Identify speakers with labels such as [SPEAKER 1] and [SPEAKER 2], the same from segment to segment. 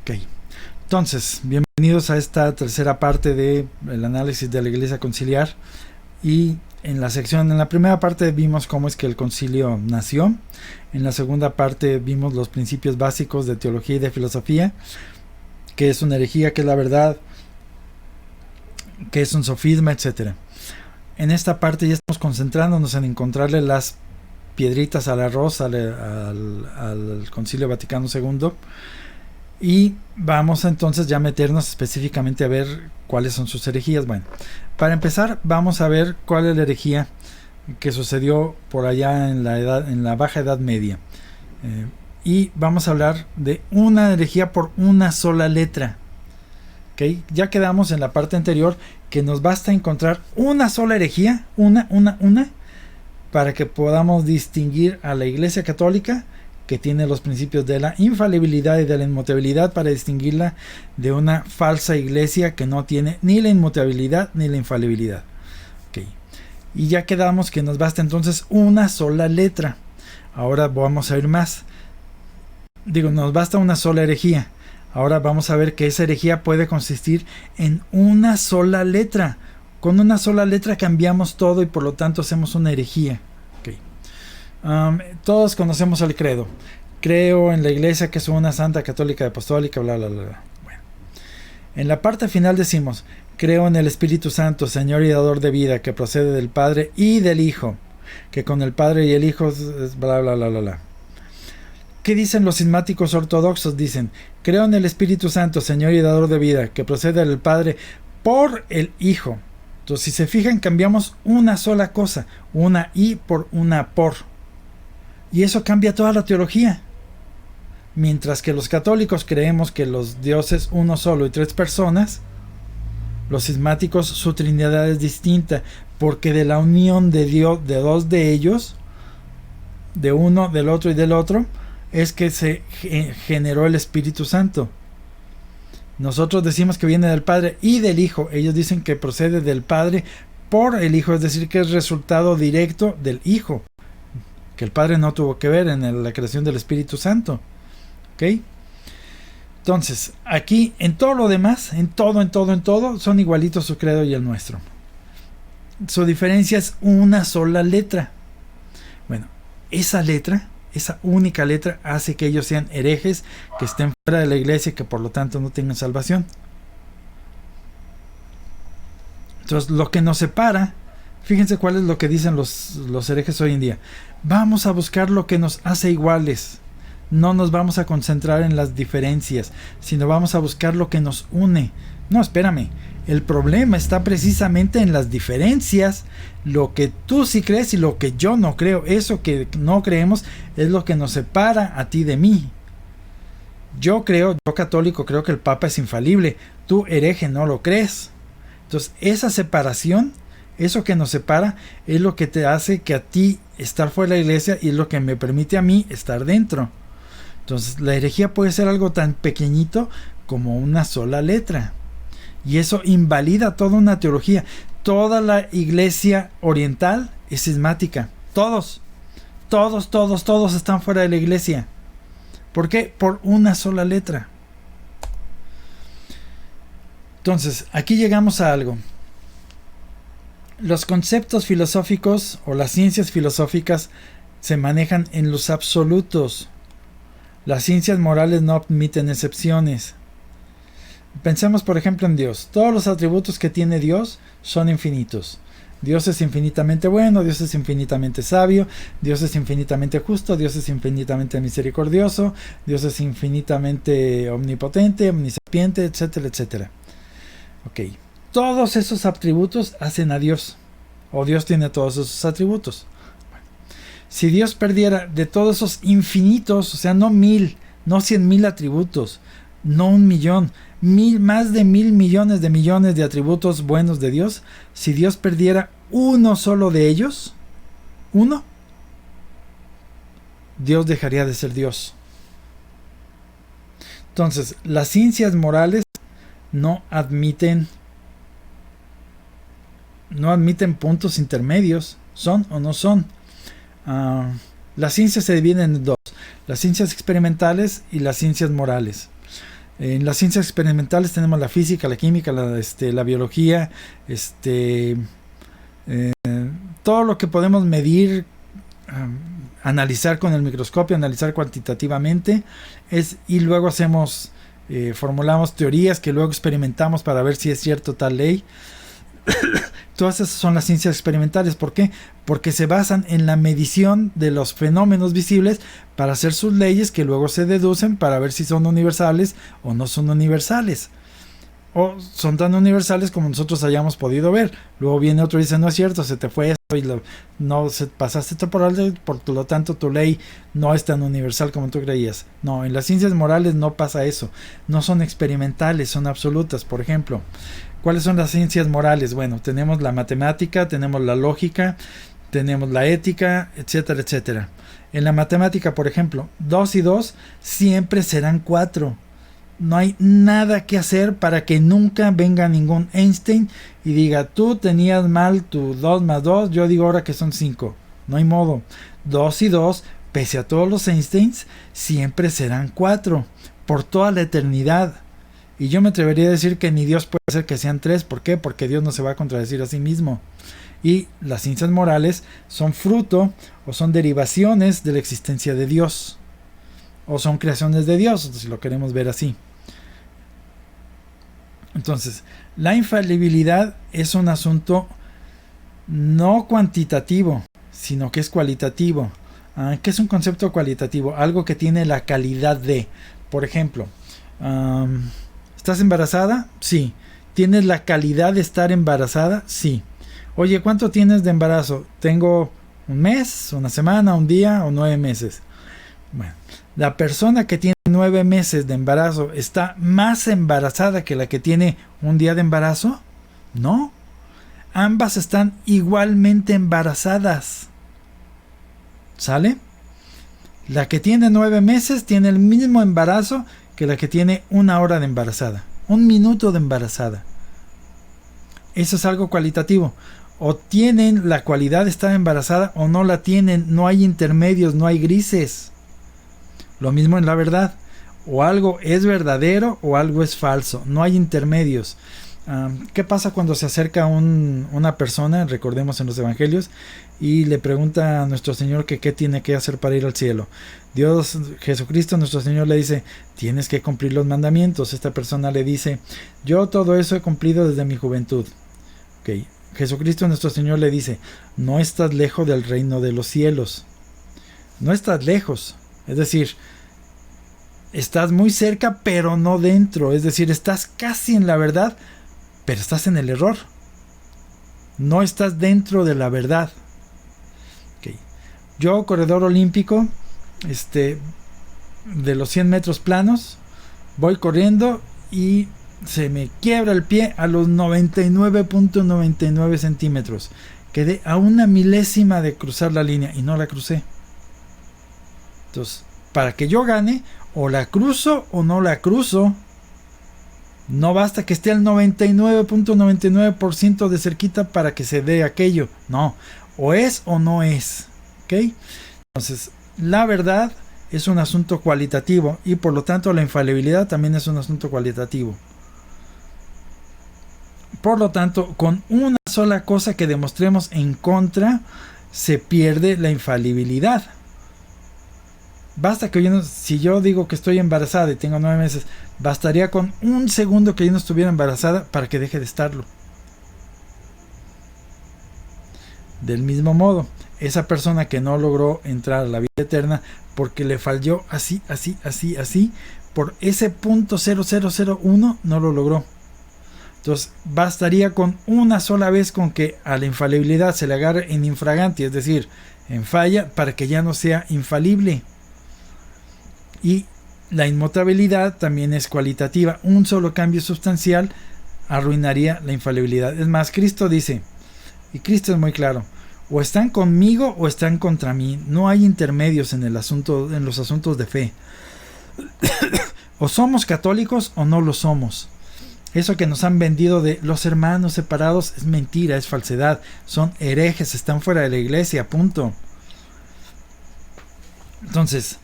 [SPEAKER 1] Ok. Entonces, bienvenidos a esta tercera parte del análisis de la Iglesia Conciliar. Y en la primera parte vimos cómo es que el concilio nació. En la segunda parte vimos los principios básicos de teología y de filosofía, qué es una herejía, qué es la verdad, qué es un sofisma, etc. En esta parte ya estamos concentrándonos en encontrarle las piedritas al arroz al Concilio Vaticano II. Y vamos entonces ya a meternos específicamente a ver cuáles son sus herejías. Bueno, para empezar vamos a ver cuál es la herejía que sucedió por allá en la Baja Edad Media. Y vamos a hablar de una herejía por una sola letra. ¿Okay? Ya quedamos en la parte anterior que nos basta encontrar una sola herejía, una, para que podamos distinguir a la Iglesia Católica, que tiene los principios de la infalibilidad y de la inmutabilidad, para distinguirla de una falsa iglesia que no tiene ni la inmutabilidad ni la infalibilidad. Okay. Y ya quedamos que nos basta entonces una sola letra. Ahora vamos a ver más. Nos basta una sola herejía. Ahora vamos a ver que esa herejía puede consistir en una sola letra. Con una sola letra cambiamos todo y por lo tanto hacemos una herejía. Todos conocemos el credo. Creo en la Iglesia que es una santa, católica, apostólica, bla, bla, bla. Bueno. En la parte final decimos: creo en el Espíritu Santo, Señor y dador de vida, que procede del Padre y del Hijo, que con el Padre y el Hijo es bla, bla, bla, bla, bla. ¿Qué dicen los cismáticos ortodoxos? Dicen: creo en el Espíritu Santo, Señor y dador de vida, que procede del Padre por el Hijo. Entonces, si se fijan, cambiamos una sola cosa, una y por una por. Y eso cambia toda la teología. Mientras que los católicos creemos que los dioses uno solo y tres personas, los cismáticos su trinidad es distinta, porque de la unión de Dios, de dos de ellos, de uno, del otro y del otro, es que se generó el Espíritu Santo. Nosotros decimos que viene del Padre y del Hijo. Ellos dicen que procede del Padre por el Hijo, es decir, que es resultado directo del Hijo, que el Padre no tuvo que ver en la creación del Espíritu Santo. ¿Ok? Entonces, aquí en todo lo demás, en todo, son igualitos su credo y el nuestro. Su diferencia es una sola letra. Bueno, esa única letra hace que ellos sean herejes, que estén fuera de la iglesia y que por lo tanto no tengan salvación. Entonces, lo que nos separa, fíjense cuál es lo que dicen los herejes hoy en día: vamos a buscar lo que nos hace iguales. No nos vamos a concentrar en las diferencias, sino vamos a buscar lo que nos une. No, espérame. El problema está precisamente en las diferencias. Lo que tú sí crees y lo que yo no creo. Eso que no creemos es lo que nos separa a ti de mí. Yo católico, creo que el Papa es infalible. Tú, hereje, no lo crees. Entonces, esa separación, eso que nos separa, es lo que te hace que a ti estar fuera de la iglesia y es lo que me permite a mí estar dentro. Entonces, la herejía puede ser algo tan pequeñito como una sola letra. Y eso invalida toda una teología. Toda la iglesia oriental es cismática. Todos están fuera de la iglesia. ¿Por qué? Por una sola letra. Entonces, aquí llegamos a algo. Los conceptos filosóficos o las ciencias filosóficas se manejan en los absolutos. Las ciencias morales no admiten excepciones. Pensemos por ejemplo en Dios. Todos los atributos que tiene Dios son infinitos. Dios es infinitamente bueno, Dios es infinitamente sabio, Dios es infinitamente justo, Dios es infinitamente misericordioso, Dios es infinitamente omnipotente, omnisapiente, etcétera, etcétera. Ok. Todos esos atributos hacen a Dios. O Dios tiene todos esos atributos. Si Dios perdiera de todos esos infinitos, o sea, no 1000, no 100,000 atributos, no 1,000,000, más de 1,000,000,000 de millones de atributos buenos de Dios, si Dios perdiera uno solo de ellos, Dios dejaría de ser Dios. Entonces, las ciencias morales no admiten puntos intermedios, son o no son. Las ciencias se dividen en dos: las ciencias experimentales y las ciencias morales. En las ciencias experimentales tenemos la física, la química, la biología, todo lo que podemos medir, analizar con el microscopio, analizar cuantitativamente, y luego formulamos teorías que luego experimentamos para ver si es cierto tal ley. Todas esas son las ciencias experimentales. ¿Por qué? Porque se basan en la medición de los fenómenos visibles para hacer sus leyes que luego se deducen para ver si son universales o no son universales. O son tan universales como nosotros hayamos podido ver. Luego viene otro y dice, no es cierto, se te fue esto y pasaste esto por alto, por lo tanto tu ley no es tan universal como tú creías. No, en las ciencias morales no pasa eso. No son experimentales, son absolutas. Por ejemplo, ¿cuáles son las ciencias morales? Bueno, tenemos la matemática, tenemos la lógica, tenemos la ética, etcétera, etcétera. En la matemática, por ejemplo, 2 y 2 siempre serán 4. No hay nada que hacer para que nunca venga ningún Einstein y diga, tú tenías mal tu 2 más 2, yo digo ahora que son 5. No hay modo. 2 y 2, pese a todos los Einsteins, siempre serán 4, por toda la eternidad. Y yo me atrevería a decir que ni Dios puede hacer que sean 3. ¿Por qué? Porque Dios no se va a contradecir a sí mismo. Y las ciencias morales son fruto o son derivaciones de la existencia de Dios. O son creaciones de Dios, si lo queremos ver así. Entonces, la infalibilidad es un asunto no cuantitativo, sino que es cualitativo. ¿Qué es un concepto cualitativo? Algo que tiene la calidad de. Por ejemplo, ¿estás embarazada? Sí. ¿Tienes la calidad de estar embarazada? Sí. Oye, ¿cuánto tienes de embarazo? Tengo un mes, una semana, un día o 9 meses. Bueno, la persona que tiene 9 meses de embarazo está más embarazada que la que tiene un día de embarazo. No. Ambas están igualmente embarazadas. ¿Sale? La que tiene 9 meses tiene el mismo embarazo que la que tiene 1 hora de embarazada. 1 minuto de embarazada. Eso es algo cualitativo. O tienen la cualidad de estar embarazada o no la tienen. No hay intermedios, no hay grises. Lo mismo en la verdad. O algo es verdadero o algo es falso. No hay intermedios. ¿Qué pasa cuando se acerca una persona, recordemos en los evangelios, y le pregunta a nuestro Señor que qué tiene que hacer para ir al cielo? Dios, Jesucristo, nuestro Señor, le dice, tienes que cumplir los mandamientos. Esta persona le dice, yo todo eso he cumplido desde mi juventud. Okay. Jesucristo, nuestro Señor, le dice, no estás lejos del reino de los cielos. No estás lejos. Es decir, estás muy cerca, pero no dentro. Es decir, estás casi en la verdad, pero estás en el error. No estás dentro de la verdad. Okay. Yo, corredor olímpico, de los 100 metros planos, voy corriendo y se me quiebra el pie a los 99.99 centímetros. Quedé a 1 milésima de cruzar la línea y no la crucé. Entonces, para que yo gane, o la cruzo o no la cruzo. No basta que esté al 99.99% de cerquita para que se dé aquello. No, o es o no es. ¿Ok? Entonces, la verdad es un asunto cualitativo y por lo tanto la infalibilidad también es un asunto cualitativo. Por lo tanto, con una sola cosa que demostremos en contra, se pierde la infalibilidad. Basta que si yo digo que estoy embarazada y tengo 9 meses, bastaría con 1 segundo que yo no estuviera embarazada para que deje de estarlo. Del mismo modo, esa persona que no logró entrar a la vida eterna porque le falló así, por ese .0001 no lo logró. Entonces, bastaría con una sola vez con que a la infalibilidad se le agarre en infraganti, es decir, en falla, para que ya no sea infalible. Y la inmutabilidad también es cualitativa. Un solo cambio sustancial arruinaría la infalibilidad. Es más, Cristo dice, y Cristo es muy claro, o están conmigo o están contra mí. No hay intermedios en los asuntos de fe. O somos católicos o no lo somos. Eso que nos han vendido de los hermanos separados es mentira, es falsedad. Son herejes, están fuera de la iglesia, punto. Entonces,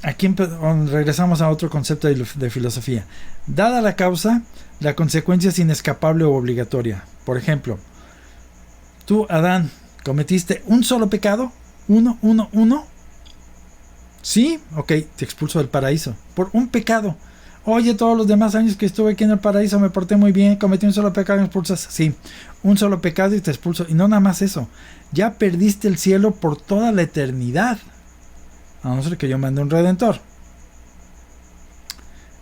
[SPEAKER 1] aquí regresamos a otro concepto de filosofía. Dada la causa, la consecuencia es inescapable o obligatoria. Por ejemplo, tú, Adán, cometiste un solo pecado, uno. Sí, ok, te expulso del paraíso por un pecado. Oye, todos los demás años que estuve aquí en el paraíso me porté muy bien, cometí un solo pecado y me expulsas. Sí, un solo pecado y te expulso. Y no nada más eso, ya perdiste el cielo por toda la eternidad. A no ser que yo mande un redentor.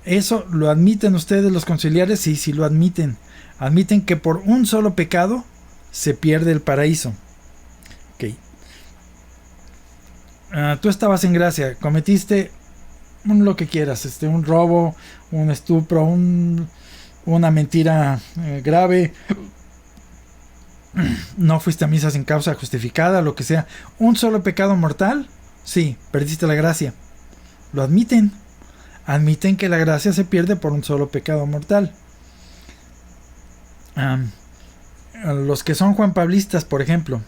[SPEAKER 1] ¿Eso lo admiten ustedes los conciliares? Sí, sí lo admiten. Admiten que por un solo pecado se pierde el paraíso. Ok. Tú estabas en gracia, cometiste lo que quieras, un robo, un estupro, una mentira grave, no fuiste a misa sin causa justificada, lo que sea, un solo pecado mortal, sí, perdiste la gracia. Lo admiten. Admiten que la gracia se pierde por un solo pecado mortal. Los que son juanpablistas, por ejemplo,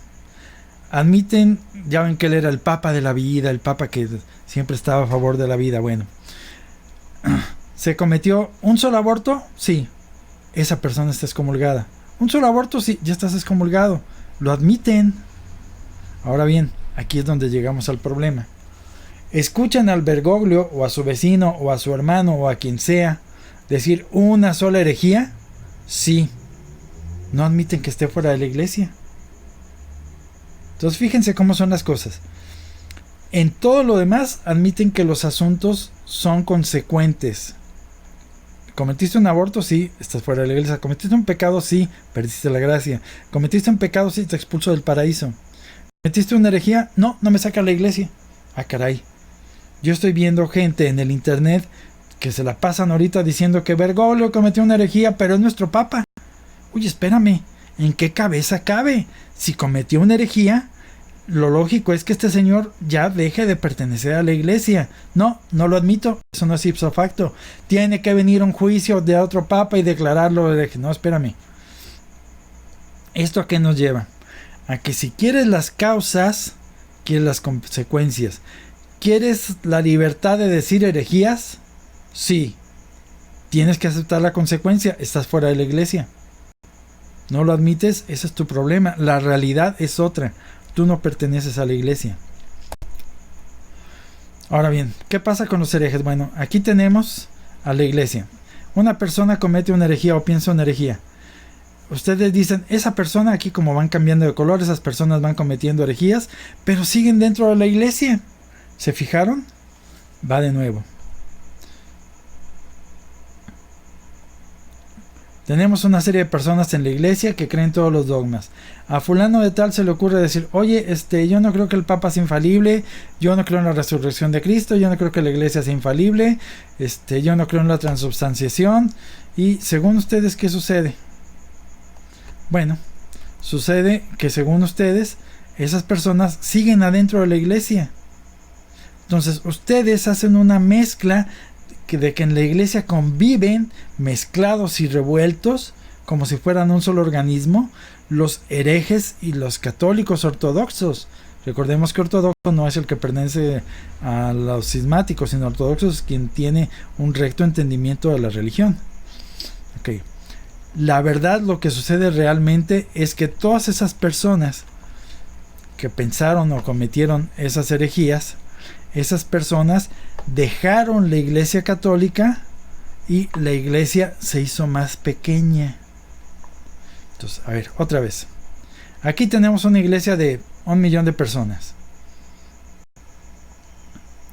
[SPEAKER 1] admiten, ya ven que él era el papa de la vida, el papa que siempre estaba a favor de la vida. Bueno, ¿se cometió un solo aborto? Sí, esa persona está excomulgada. Un solo aborto, sí, ya estás excomulgado. Lo admiten. Ahora bien, aquí es donde llegamos al problema. Escuchan al Bergoglio o a su vecino o a su hermano o a quien sea decir una sola herejía. Sí, no admiten que esté fuera de la iglesia. Entonces fíjense cómo son las cosas. En todo lo demás admiten que los asuntos son consecuentes. ¿Cometiste un aborto? Sí, estás fuera de la iglesia. ¿Cometiste un pecado? Sí, perdiste la gracia. ¿Cometiste un pecado? Sí, te expulso del paraíso. ¿Cometiste una herejía? No, no me saca a la iglesia. Ah, caray. Yo estoy viendo gente en el internet que se la pasan ahorita diciendo que Bergoglio cometió una herejía, pero es nuestro papa. Oye, espérame, ¿en qué cabeza cabe? Si cometió una herejía, lo lógico es que este señor ya deje de pertenecer a la iglesia. No, no lo admito, eso no es ipso facto. Tiene que venir un juicio de otro papa y declararlo hereje. No, espérame. ¿Esto a qué nos lleva? A que si quieres las causas, quieres las consecuencias. ¿Quieres la libertad de decir herejías? Sí. Tienes que aceptar la consecuencia, estás fuera de la iglesia. ¿No lo admites? Ese es tu problema. La realidad es otra. Tú no perteneces a la iglesia. Ahora bien, ¿qué pasa con los herejes? Bueno, aquí tenemos a la iglesia. Una persona comete una herejía o piensa una herejía. Ustedes dicen, esa persona aquí, como van cambiando de color, esas personas van cometiendo herejías, pero siguen dentro de la iglesia. ¿Se fijaron? Va de nuevo. Tenemos una serie de personas en la iglesia que creen todos los dogmas. A fulano de tal se le ocurre decir, oye, yo no creo que el Papa sea infalible, yo no creo en la resurrección de Cristo, yo no creo que la iglesia sea infalible, yo no creo en la transubstanciación. Y según ustedes, ¿qué sucede? Bueno, sucede que según ustedes, esas personas siguen adentro de la iglesia. Entonces, ustedes hacen una mezcla de que en la iglesia conviven mezclados y revueltos como si fueran un solo organismo los herejes y los católicos ortodoxos. Recordemos que ortodoxo no es el que pertenece a los cismáticos, sino ortodoxo es quien tiene un recto entendimiento de la religión. Okay. La verdad, lo que sucede realmente es que todas esas personas que pensaron o cometieron esas herejías, esas personas dejaron la iglesia católica y la iglesia se hizo más pequeña. Entonces, a ver, otra vez. Aquí tenemos una iglesia de 1 millón de personas.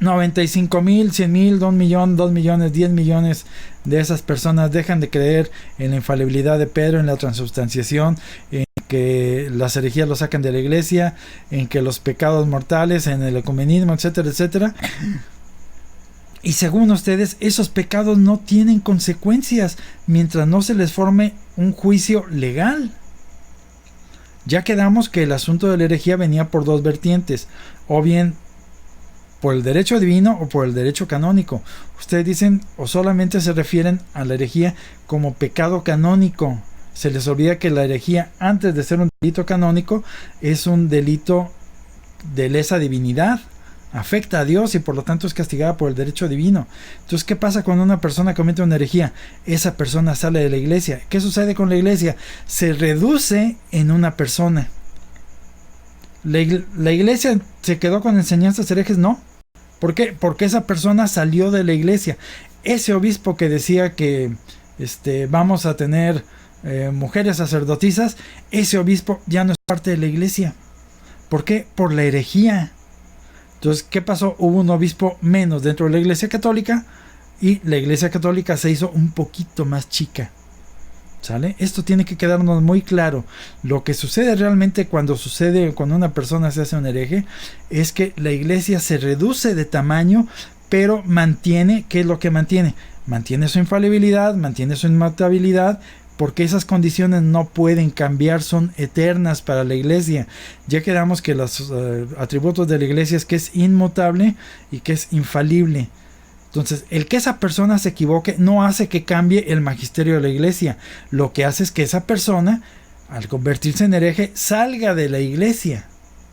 [SPEAKER 1] 95,000, 100,000, 1 millón, 2 millones, 10 millones de esas personas dejan de creer en la infalibilidad de Pedro, en la transubstanciación, en que las herejías lo sacan de la iglesia, en que los pecados mortales, en el ecumenismo, etcétera, etcétera. Y según ustedes, esos pecados no tienen consecuencias mientras no se les forme un juicio legal. Ya quedamos que el asunto de la herejía venía por dos vertientes, o bien por el derecho divino o por el derecho canónico. Ustedes dicen o solamente se refieren a la herejía como pecado canónico. Se les olvida que la herejía, antes de ser un delito canónico, es un delito de lesa divinidad. afecta a Dios y por lo tanto es castigada por el derecho divino. Entonces, ¿qué pasa cuando una persona comete una herejía? Esa persona sale de la iglesia. ¿Qué sucede con la iglesia? Se reduce en una persona. ¿La iglesia se quedó con enseñanzas herejes? No. ¿Por qué? Porque esa persona salió de la iglesia. Ese obispo que decía que vamos a tener mujeres sacerdotisas, ese obispo ya no es parte de la iglesia. ¿Por qué? Por la herejía. Entonces, ¿qué pasó? Hubo un obispo menos dentro de la iglesia católica y la iglesia católica se hizo un poquito más chica. ¿Sale? Esto tiene que quedarnos muy claro. Lo que sucede realmente cuando una persona se hace un hereje es que la iglesia se reduce de tamaño, pero mantiene, ¿qué es lo que mantiene? Mantiene su infalibilidad, mantiene su inmutabilidad, porque esas condiciones no pueden cambiar, son eternas para la iglesia. Ya quedamos que los atributos de la iglesia es que es inmutable y que es infalible. Entonces, el que esa persona se equivoque no hace que cambie el magisterio de la iglesia. Lo que hace es que esa persona, al convertirse en hereje, salga de la iglesia.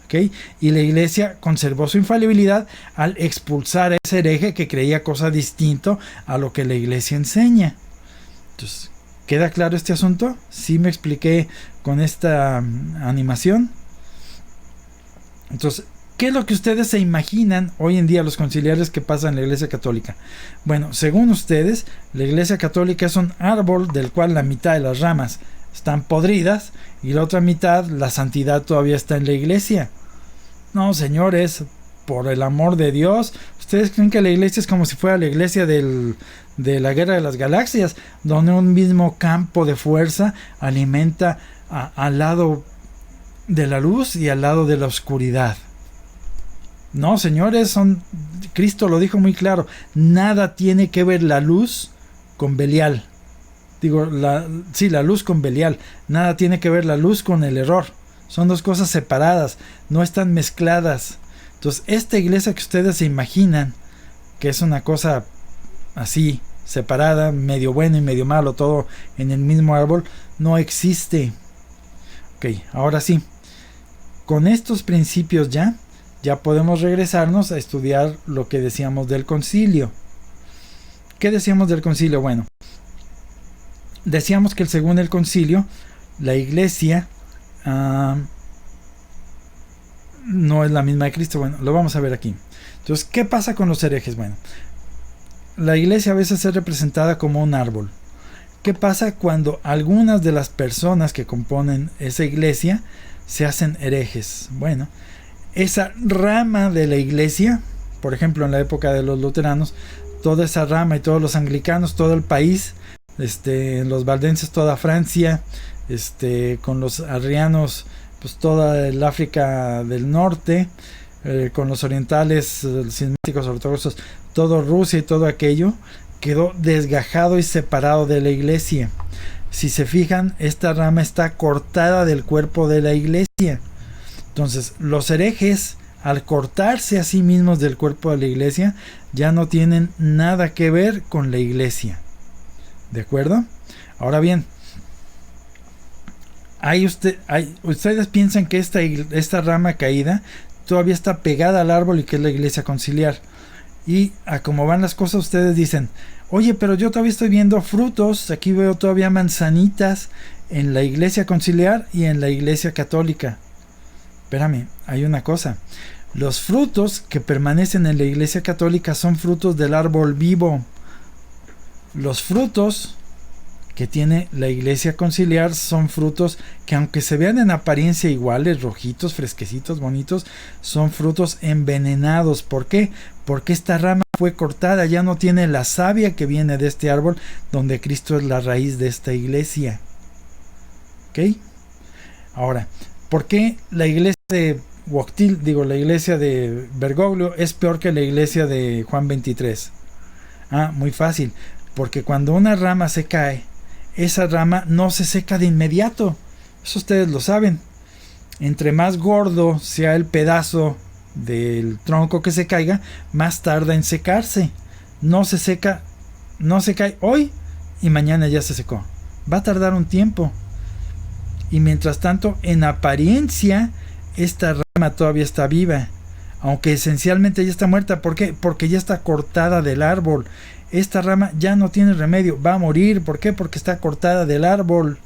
[SPEAKER 1] ¿Okay? Y la iglesia conservó su infalibilidad al expulsar a ese hereje que creía cosa distinto a lo que la iglesia enseña. Entonces, ¿queda claro este asunto? ¿Sí me expliqué con esta animación? Entonces, ¿qué es lo que ustedes se imaginan hoy en día los conciliares que pasan en la iglesia católica? Bueno, según ustedes, la iglesia católica es un árbol del cual la mitad de las ramas están podridas y la otra mitad, la santidad todavía está en la iglesia. No, señores, por el amor de Dios, ¿ustedes creen que la iglesia es como si fuera la iglesia de la Guerra de las Galaxias, donde un mismo campo de fuerza alimenta al lado de la luz y al lado de la oscuridad? No, señores, Cristo lo dijo muy claro, nada tiene que ver la luz con Belial. La luz con Belial, nada tiene que ver la luz con el error. Son dos cosas separadas, no están mezcladas. Entonces, esta iglesia que ustedes se imaginan, que es una cosa así, separada, medio bueno y medio malo, todo en el mismo árbol, no existe. Ok, ahora sí, con estos principios ya podemos regresarnos a estudiar lo que decíamos del concilio. ¿Qué decíamos del concilio? Bueno, decíamos que según el concilio, la iglesia no es la misma de Cristo. Bueno, lo vamos a ver aquí. Entonces, ¿qué pasa con los herejes? Bueno, la iglesia a veces es representada como un árbol. ¿Qué pasa cuando algunas de las personas que componen esa iglesia se hacen herejes? Bueno, esa rama de la iglesia, por ejemplo en la época de los luteranos, toda esa rama y todos los anglicanos, todo el país, los valdenses, toda Francia, con los arrianos, pues toda el África del Norte, con los orientales, los cismáticos ortodoxos, todo Rusia y todo aquello, quedó desgajado y separado de la iglesia. Si se fijan, esta rama está cortada del cuerpo de la iglesia. Entonces, los herejes, al cortarse a sí mismos del cuerpo de la iglesia, ya no tienen nada que ver con la iglesia. ¿De acuerdo? Ahora bien, ustedes piensan que esta rama caída todavía está pegada al árbol y que es la iglesia conciliar. Y a como van las cosas, ustedes dicen, oye, pero yo todavía estoy viendo frutos, aquí veo todavía manzanitas en la iglesia conciliar y en la iglesia católica. Espérame, hay una cosa. Los frutos que permanecen en la iglesia católica son frutos del árbol vivo. Los frutos que tiene la iglesia conciliar son frutos que, aunque se vean en apariencia iguales, rojitos, fresquecitos, bonitos, son frutos envenenados. ¿Por qué? Porque esta rama fue cortada, ya no tiene la savia que viene de este árbol, donde Cristo es la raíz de esta iglesia. ¿Ok? Ahora, ¿por qué la iglesia de la iglesia de Bergoglio es peor que la iglesia de Juan 23? Muy fácil, porque cuando una rama se cae, esa rama no se seca de inmediato. Eso ustedes lo saben. Entre más gordo sea el pedazo del tronco que se caiga, más tarda en secarse. No se seca, no se cae hoy y mañana ya se secó. Va a tardar un tiempo. Y mientras tanto, en apariencia, esta rama todavía está viva. aunque esencialmente ya está muerta. ¿Por qué? Porque ya está cortada del árbol. Esta rama ya no tiene remedio, va a morir. ¿Por qué? Porque está cortada del árbol.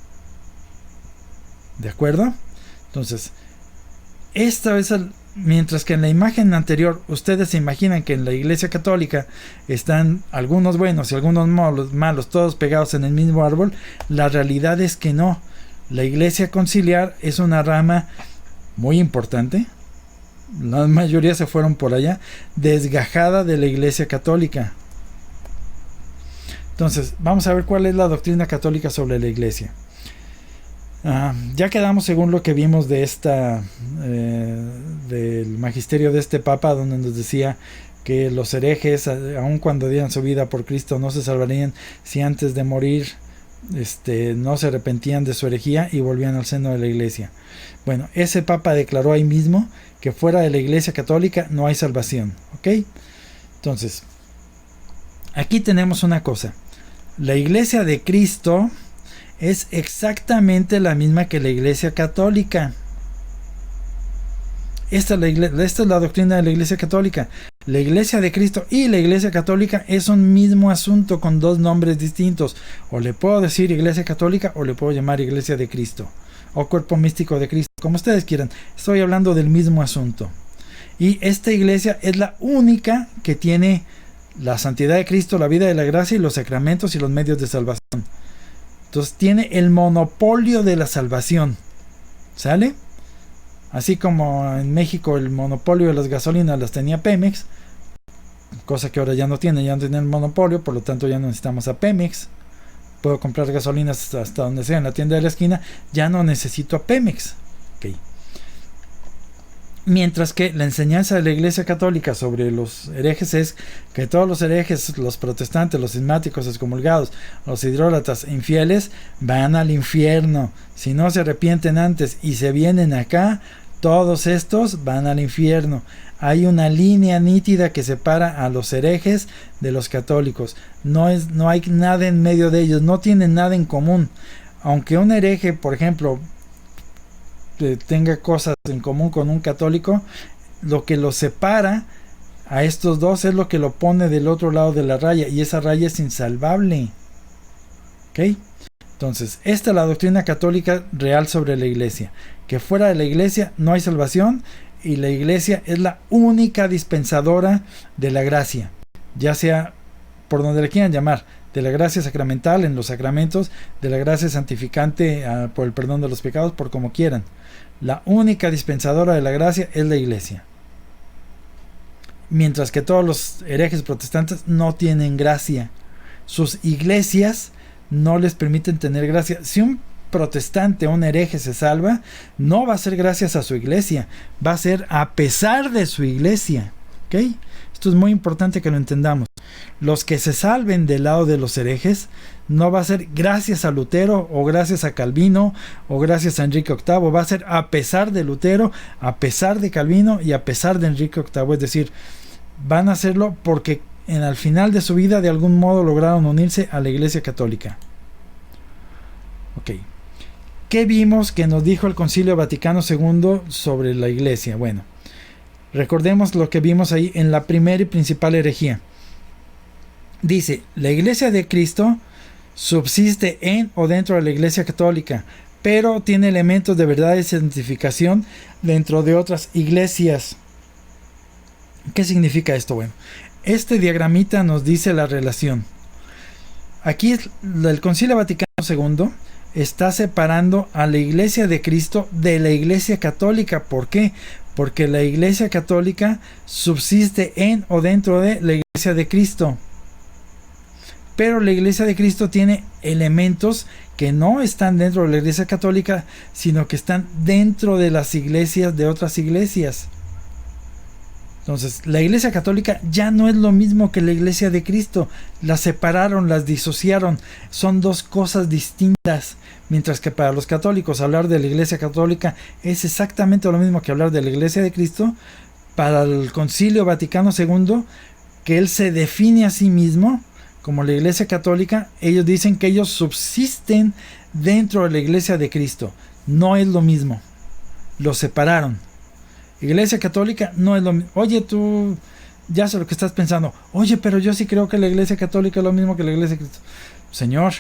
[SPEAKER 1] ¿De acuerdo? Entonces, esta es mientras que en la imagen anterior ustedes se imaginan que en la Iglesia Católica están algunos buenos y algunos malos, todos pegados en el mismo árbol, la realidad es que no. La Iglesia Conciliar es una rama muy importante. La mayoría se fueron por allá, desgajada de la Iglesia Católica. Entonces, vamos a ver cuál es la doctrina católica sobre la Iglesia. Ya quedamos según lo que vimos de del magisterio de este Papa, donde nos decía que los herejes, aun cuando dieran su vida por Cristo, no se salvarían si antes de morir no se arrepentían de su herejía y volvían al seno de la Iglesia. Bueno, ese Papa declaró ahí mismo que fuera de la Iglesia Católica no hay salvación. ¿Ok? Entonces, aquí tenemos una cosa. La Iglesia de Cristo es exactamente la misma que la Iglesia Católica. Esta es la doctrina de la Iglesia Católica. La Iglesia de Cristo y la Iglesia Católica es un mismo asunto con dos nombres distintos. O le puedo decir Iglesia Católica o le puedo llamar Iglesia de Cristo o Cuerpo Místico de Cristo, como ustedes quieran. Estoy hablando del mismo asunto. Y esta iglesia es la única que tiene la santidad de Cristo, la vida de la gracia y los sacramentos y los medios de salvación. Entonces tiene el monopolio de la salvación. ¿Sale? Así como en México el monopolio de las gasolinas las tenía Pemex, cosa que ahora ya no tiene el monopolio, por lo tanto ya no necesitamos a Pemex. Puedo comprar gasolinas hasta donde sea, en la tienda de la esquina, ya no necesito a Pemex. Okay. Mientras que la enseñanza de la Iglesia Católica sobre los herejes es que todos los herejes, los protestantes, los cismáticos, excomulgados, los idólatras, infieles, van al infierno. Si no se arrepienten antes y se vienen acá, todos estos van al infierno. Hay una línea nítida que separa a los herejes de los católicos. No hay nada en medio de ellos, no tienen nada en común. Aunque un hereje, por ejemplo, tenga cosas en común con un católico, lo que los separa a estos dos es lo que lo pone del otro lado de la raya, y esa raya es insalvable. ¿Ok? Entonces, esta es la doctrina católica real sobre la Iglesia, que fuera de la Iglesia no hay salvación, y la Iglesia es la única dispensadora de la gracia, ya sea por donde le quieran llamar, de la gracia sacramental en los sacramentos, de la gracia santificante por el perdón de los pecados, por como quieran. La única dispensadora de la gracia es la Iglesia. Mientras que todos los herejes protestantes no tienen gracia. Sus iglesias no les permiten tener gracia. Si un protestante o un hereje se salva, no va a ser gracias a su iglesia, va a ser a pesar de su iglesia. ¿Ok? Esto es muy importante que lo entendamos. Los que se salven del lado de los herejes no va a ser gracias a Lutero o gracias a Calvino o gracias a Enrique VIII, va a ser a pesar de Lutero, a pesar de Calvino y a pesar de Enrique VIII. Es decir, van a hacerlo porque al final de su vida de algún modo lograron unirse a la Iglesia Católica. Ok. ¿Qué vimos que nos dijo el Concilio Vaticano II sobre la Iglesia? Bueno, recordemos lo que vimos ahí en la primera y principal herejía. Dice, la Iglesia de Cristo subsiste en o dentro de la Iglesia Católica, pero tiene elementos de verdad y santificación dentro de otras iglesias. ¿Qué significa esto? Bueno, este diagramita nos dice la relación. Aquí el Concilio Vaticano II está separando a la Iglesia de Cristo de la Iglesia Católica. ¿Por qué? Porque la Iglesia Católica subsiste en o dentro de la Iglesia de Cristo. Pero la Iglesia de Cristo tiene elementos que no están dentro de la Iglesia Católica, sino que están dentro de las iglesias de otras iglesias. Entonces, la Iglesia Católica ya no es lo mismo que la Iglesia de Cristo. Las separaron, las disociaron. Son dos cosas distintas. Mientras que para los católicos hablar de la Iglesia Católica es exactamente lo mismo que hablar de la Iglesia de Cristo. Para el Concilio Vaticano II, que él se define a sí mismo como la Iglesia Católica, ellos dicen que ellos subsisten dentro de la Iglesia de Cristo. No es lo mismo. Los separaron. Iglesia católica no es lo mismo. Oye, tú ya sé lo que estás pensando. Oye, pero yo sí creo que la Iglesia católica es lo mismo que la Iglesia cristiana. Señor,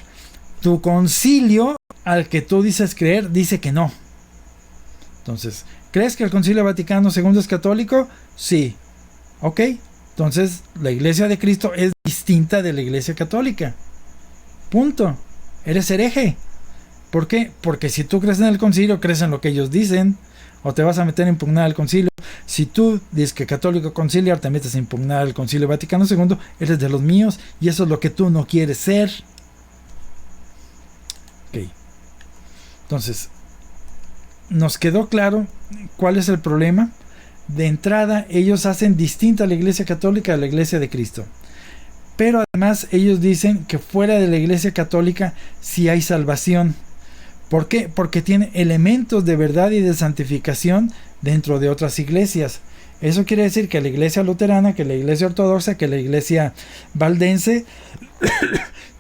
[SPEAKER 1] tu concilio al que tú dices creer dice que no. Entonces, ¿crees que el Concilio Vaticano II es católico? Sí. Ok. Entonces, la Iglesia de Cristo es distinta de la Iglesia católica. Punto. Eres hereje. ¿Por qué? Porque si tú crees en el concilio, crees en lo que ellos dicen, o te vas a meter a impugnar el concilio. Si tú dices que católico conciliar, te metes a impugnar el Concilio Vaticano II, eres de los míos, y eso es lo que tú no quieres ser. Ok. Entonces, nos quedó claro cuál es el problema. De entrada, ellos hacen distinta a la Iglesia católica de la Iglesia de Cristo. Pero además ellos dicen que fuera de la Iglesia católica sí hay salvación. ¿Por qué? Porque tiene elementos de verdad y de santificación dentro de otras iglesias. Eso quiere decir que la Iglesia luterana, que la Iglesia ortodoxa, que la Iglesia valdense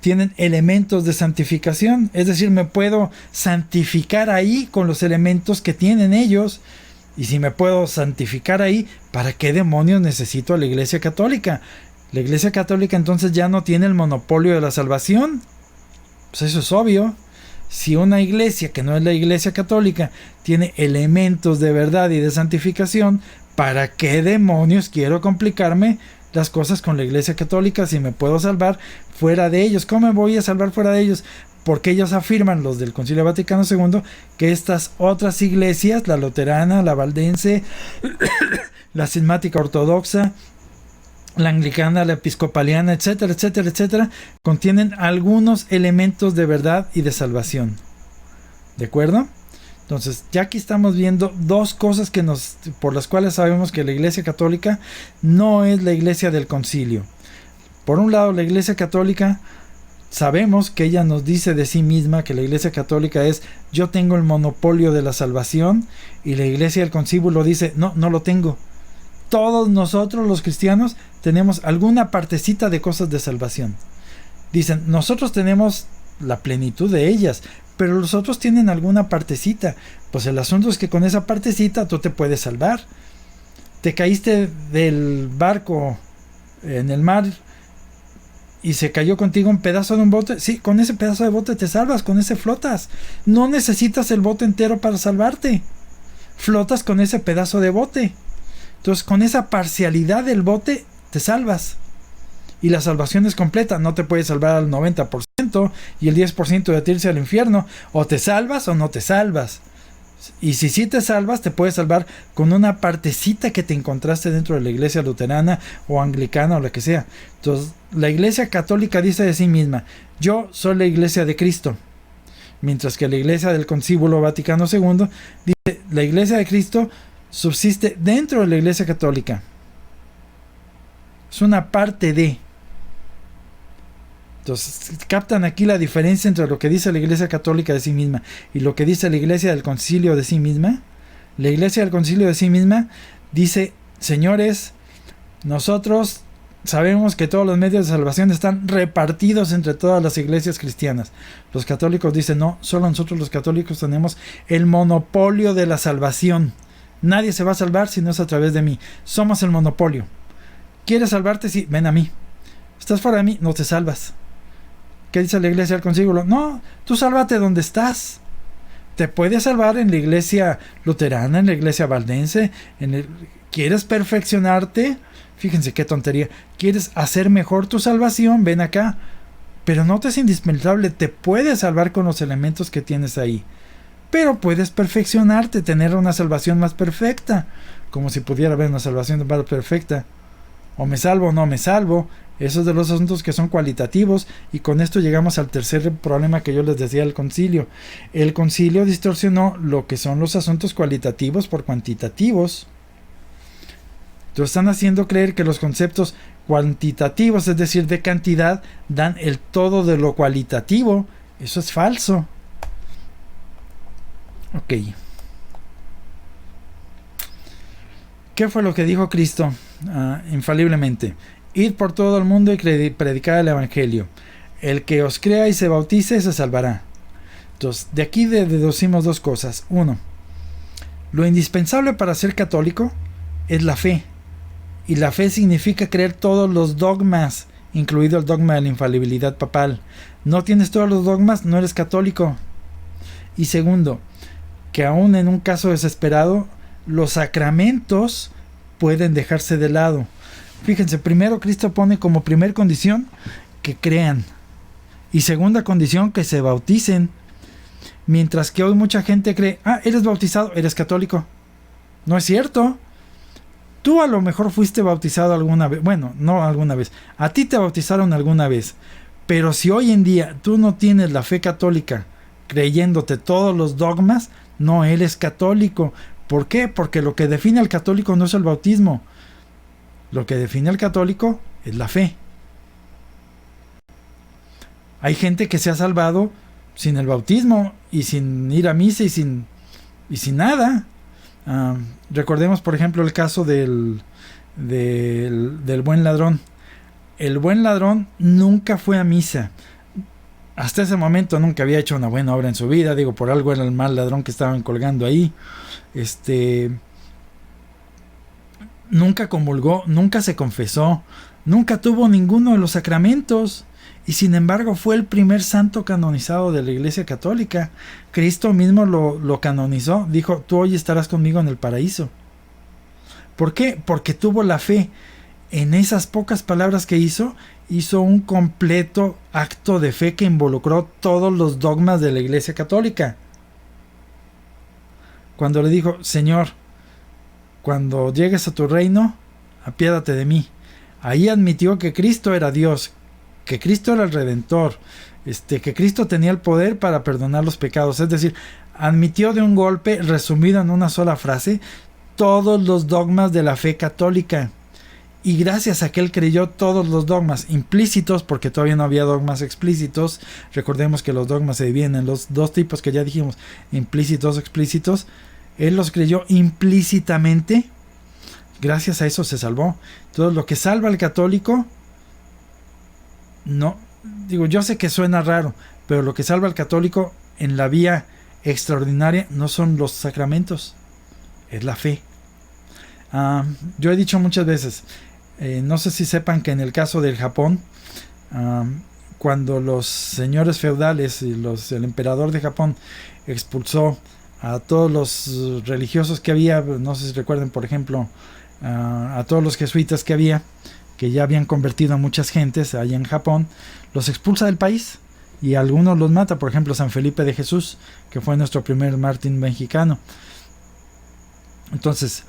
[SPEAKER 1] tienen elementos de santificación. Es decir, me puedo santificar ahí con los elementos que tienen ellos. Y si me puedo santificar ahí, ¿para qué demonios necesito a la Iglesia católica? La Iglesia católica entonces ya no tiene el monopolio de la salvación. Pues eso es obvio. Si una iglesia que no es la Iglesia católica tiene elementos de verdad y de santificación, ¿para qué demonios quiero complicarme las cosas con la Iglesia católica si me puedo salvar fuera de ellos? ¿Cómo me voy a salvar fuera de ellos? Porque ellos afirman, los del Concilio Vaticano II, que estas otras iglesias, la luterana, la valdense, la cismática ortodoxa, la anglicana, la episcopaliana, etcétera, etcétera, etcétera, contienen algunos elementos de verdad y de salvación. ¿De acuerdo? Entonces, ya aquí estamos viendo dos cosas por las cuales sabemos que la Iglesia católica no es la Iglesia del Concilio. Por un lado, la Iglesia católica, sabemos que ella nos dice de sí misma que la Iglesia católica es: yo tengo el monopolio de la salvación, y la Iglesia del Concilio dice: no, no lo tengo. Todos nosotros los cristianos tenemos alguna partecita de cosas de salvación. Dicen, nosotros tenemos la plenitud de ellas, pero los otros tienen alguna partecita. Pues el asunto es que con esa partecita tú te puedes salvar. Te caíste del barco en el mar y se cayó contigo un pedazo de un bote. Sí, con ese pedazo de bote te salvas, con ese flotas. No necesitas el bote entero para salvarte. Flotas con ese pedazo de bote. Entonces, con esa parcialidad del bote te salvas. Y la salvación es completa. No te puedes salvar al 90% y el 10% de irse al infierno. O te salvas o no te salvas. Y si sí te salvas, te puedes salvar con una partecita que te encontraste dentro de la Iglesia luterana o anglicana o la que sea. Entonces, la Iglesia católica dice de sí misma: yo soy la Iglesia de Cristo. Mientras que la Iglesia del Concilio Vaticano II dice: la Iglesia de Cristo subsiste dentro de la Iglesia católica. Es una parte de. Entonces, captan aquí la diferencia entre lo que dice la Iglesia católica de sí misma y lo que dice la Iglesia del Concilio de sí misma. La Iglesia del Concilio de sí misma dice: señores, nosotros sabemos que todos los medios de salvación están repartidos entre todas las iglesias cristianas. Los católicos dicen: no, solo nosotros los católicos tenemos el monopolio de la salvación. Nadie se va a salvar si no es a través de mí. Somos el monopolio. ¿Quieres salvarte? Sí, ven a mí. ¿Estás fuera de mí? No te salvas. ¿Qué dice la Iglesia del Concilio? No, tú sálvate donde estás. Te puedes salvar en la Iglesia luterana, en la Iglesia valdense. ¿Quieres perfeccionarte? Fíjense qué tontería. ¿Quieres hacer mejor tu salvación? Ven acá. Pero no te es indispensable. Te puedes salvar con los elementos que tienes ahí. Pero puedes perfeccionarte, tener una salvación más perfecta. Como si pudiera haber una salvación más perfecta. O me salvo o no me salvo. Esos de los asuntos que son cualitativos. Y con esto llegamos al tercer problema que yo les decía del concilio. El concilio distorsionó lo que son los asuntos cualitativos por cuantitativos. Entonces están haciendo creer que los conceptos cuantitativos, es decir, de cantidad, dan el todo de lo cualitativo. Eso es falso. Ok. ¿Qué fue lo que dijo Cristo? Infaliblemente: id por todo el mundo y predicad el evangelio. El que os crea y se bautice se salvará. Entonces, de aquí deducimos dos cosas. Uno, Lo indispensable para ser católico es la fe. Y la fe significa creer todos los dogmas, incluido el dogma de la infalibilidad papal. No tienes todos los dogmas, no eres católico. Y segundo, que aún en un caso desesperado, los sacramentos pueden dejarse de lado. Fíjense, primero Cristo pone como primer condición que crean. Y segunda condición, que se bauticen. Mientras que hoy mucha gente cree, eres bautizado, eres católico. No es cierto. Tú a lo mejor fuiste bautizado alguna vez. Bueno, no alguna vez. A ti te bautizaron alguna vez. Pero si hoy en día tú no tienes la fe católica, creyéndote todos los dogmas, no eres católico. ¿Por qué? Porque lo que define al católico no es el bautismo. Lo que define al católico es la fe. Hay gente que se ha salvado sin el bautismo y sin ir a misa y sin nada. Recordemos, por ejemplo, el caso del buen ladrón. El buen ladrón nunca fue a misa. Hasta ese momento nunca había hecho una buena obra en su vida. Digo, por algo era el mal ladrón que estaban colgando ahí. Nunca comulgó, nunca se confesó, nunca tuvo ninguno de los sacramentos. Y sin embargo fue el primer santo canonizado de la Iglesia Católica. Cristo mismo lo canonizó. Dijo, tú hoy estarás conmigo en el paraíso. ¿Por qué? Porque tuvo la fe. En esas pocas palabras que hizo un completo acto de fe que involucró todos los dogmas de la Iglesia Católica. Cuando le dijo, Señor, cuando llegues a tu reino, apiádate de mí. Ahí admitió que Cristo era Dios, que Cristo era el Redentor, que Cristo tenía el poder para perdonar los pecados. Es decir, admitió de un golpe, resumido en una sola frase, todos los dogmas de la fe católica. Y gracias a que él creyó todos los dogmas implícitos, porque todavía no había dogmas explícitos, recordemos que los dogmas se dividen en los dos tipos que ya dijimos, implícitos o explícitos, él los creyó implícitamente, gracias a eso se salvó. Entonces lo que salva al católico, no, digo, yo sé que suena raro, pero lo que salva al católico en la vía extraordinaria no son los sacramentos, es la fe. Yo he dicho muchas veces, no sé si sepan que en el caso del Japón, cuando los señores feudales y el emperador de Japón expulsó a todos los religiosos que había, no sé si recuerden, por ejemplo, a todos los jesuitas que ya habían convertido a muchas gentes allá en Japón, los expulsa del país y a algunos los mata. Por ejemplo, San Felipe de Jesús, que fue nuestro primer mártir mexicano. Entonces,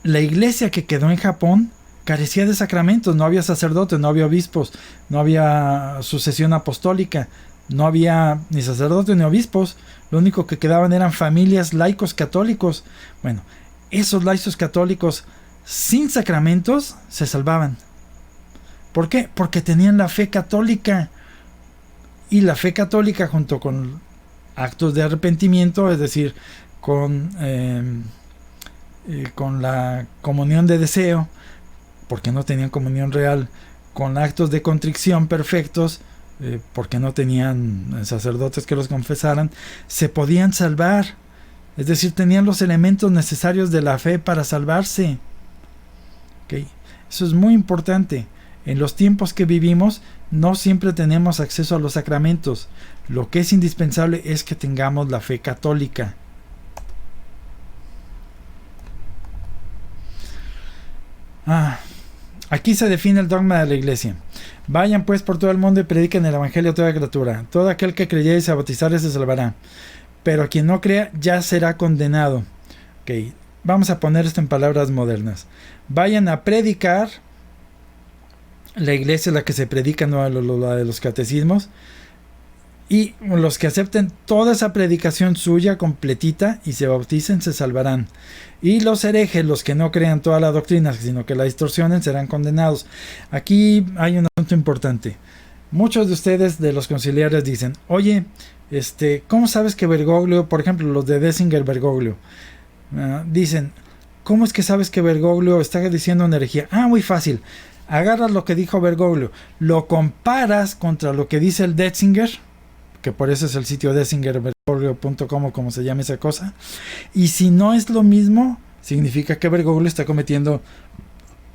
[SPEAKER 1] la iglesia que quedó en Japón carecía de sacramentos, no había sacerdotes, no había obispos, no había sucesión apostólica, no había ni sacerdotes ni obispos. Lo único que quedaban eran familias laicos católicos. Bueno, esos laicos católicos sin sacramentos se salvaban. ¿Por qué? Porque tenían la fe católica. Y la fe católica, junto con actos de arrepentimiento, es decir, con la comunión de deseo, porque no tenían comunión real, con actos de contrición perfectos, porque no tenían sacerdotes que los confesaran, se podían salvar. Es decir, tenían los elementos necesarios de la fe para salvarse. ¿Okay? Eso es muy importante. En los tiempos que vivimos no siempre tenemos acceso a los sacramentos. Lo que es indispensable es que tengamos la fe católica. Aquí se define el dogma de la iglesia. Vayan pues por todo el mundo y prediquen el evangelio a toda criatura. Todo aquel que creyere y se bautizare se salvará, pero quien no crea ya será condenado. Okay. Vamos a poner esto en palabras modernas. Vayan a predicar. La iglesia es la que se predica, no la de los catecismos. Y los que acepten toda esa predicación suya completita y se bauticen se salvarán. Y los herejes, los que no crean toda la doctrina, sino que la distorsionen, serán condenados. Aquí hay un asunto importante. Muchos de ustedes, de los conciliares, dicen, oye, ¿cómo sabes que Bergoglio, por ejemplo, los de Dessinger-Bergoglio, dicen, ¿cómo es que sabes que Bergoglio está diciendo una herejía? Muy fácil. Agarras lo que dijo Bergoglio, lo comparas contra lo que dice el Dessinger, que por eso es el sitio Dessinger-Bergoglio, bergoglio.com o como se llame esa cosa. Y si no es lo mismo, significa que Bergoglio está cometiendo